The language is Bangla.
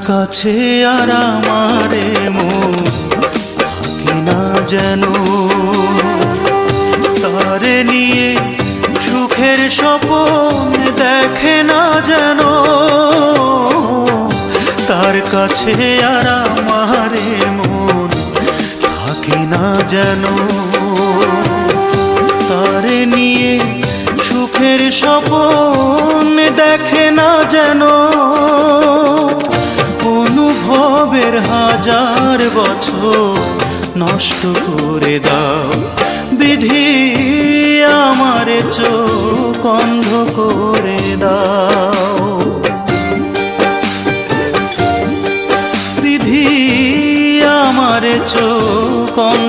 কাছে আর আমারে মন থাকে না যেন, তারে নিয়ে সুখের স্বপ্ন দেখে না যেন। তার কাছে আর আমারে মন থাকে না যেন, তারে নিয়ে সুখের স্বপ্ন দেখে না যেন। অনুভবের হাজার বছর নষ্ট করে দাও বিধি, আমার চোখ অন্ধ করে দাও বিধি, আমার চোখ অন্ধ